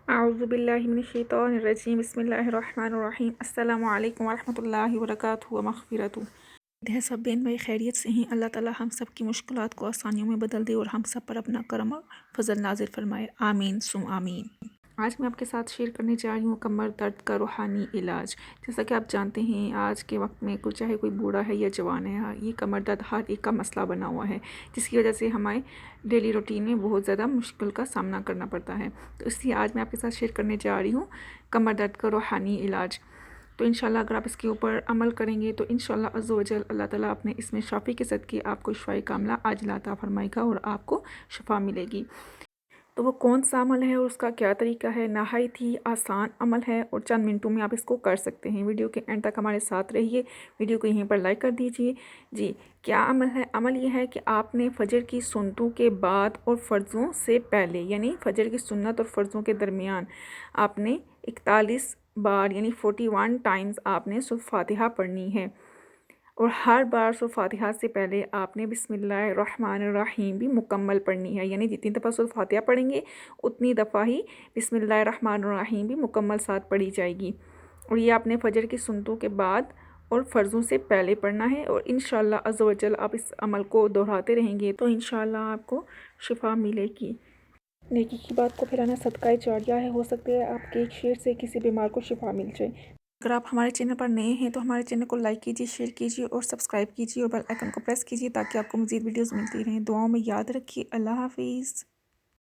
اعوذ باللہ من الشیطان الرجیم بسم اللہ الرحمن الرحیم السلام علیکم ورحمۃ اللہ وبرکاتہ ومغفرتہ۔ ہے سب بہن بھائی خیریت سے ہیں؟ اللہ تعالیٰ ہم سب کی مشکلات کو آسانیوں میں بدل دے اور ہم سب پر اپنا کرم اور فضل نازل فرمائے، آمین ثم آمین۔ آج میں آپ کے ساتھ شیئر کرنے جا رہی ہوں کمر درد کا روحانی علاج۔ جیسا کہ آپ جانتے ہیں آج کے وقت میں چاہے کوئی بوڑھا ہے یا جوان ہے، یہ کمر درد ہر ایک کا مسئلہ بنا ہوا ہے، جس کی وجہ سے ہمارے ڈیلی روٹین میں بہت زیادہ مشکل کا سامنا کرنا پڑتا ہے۔ تو اس لیے آج میں آپ کے ساتھ شیئر کرنے جا رہی ہوں کمر درد کا روحانی علاج۔ تو انشاءاللہ اگر آپ اس کے اوپر عمل کریں گے تو انشاءاللہ عز و جل اللہ تعالیٰ اپنے اس میں شافی کے صدقے آپ کو شفائے کاملہ عاجلہ عطا فرمائے گا اور آپ کو شفا ملے گی۔ تو وہ کون سا عمل ہے اور اس کا کیا طریقہ ہے؟ نہایت ہی آسان عمل ہے اور چند منٹوں میں آپ اس کو کر سکتے ہیں۔ ویڈیو کے اینڈ تک ہمارے ساتھ رہیے، ویڈیو کو یہیں پر لائک کر دیجیے۔ جی کیا عمل ہے؟ عمل یہ ہے کہ آپ نے فجر کی سنتوں کے بعد اور فرضوں سے پہلے، یعنی فجر کی سنت اور فرضوں کے درمیان آپ نے 41 بار یعنی 41 ٹائمز آپ نے سورۃ فاتحہ پڑھنی ہے، اور ہر بار سورۃ فاتحہ سے پہلے آپ نے بسم اللہ الرحمن الرحیم بھی مکمل پڑھنی ہے، یعنی جتنی دفعہ سورۃ فاتحہ پڑھیں گے اتنی دفعہ ہی بسم اللہ الرحمن الرحیم بھی مکمل ساتھ پڑھی جائے گی، اور یہ آپ نے فجر کی سنتوں کے بعد اور فرضوں سے پہلے پڑھنا ہے، اور انشاءاللہ عز و جل آپ اس عمل کو دہراتے رہیں گے تو انشاءاللہ آپ کو شفا ملے گی۔ نیکی کی بات کو پھیلانا صدقہ جاریہ ہے، ہو سکتا ہے آپ کے ایک شیئر سے کسی بیمار کو شفا مل جائے۔ اگر آپ ہمارے چینل پر نئے ہیں تو ہمارے چینل کو لائک کیجیے، شیئر کیجیے اور سبسکرائب کیجیے اور بیل آئیکن کو پریس کیجیے تاکہ آپ کو مزید ویڈیوز ملتی رہیں۔ دعاؤں میں یاد رکھیے۔ اللہ حافظ۔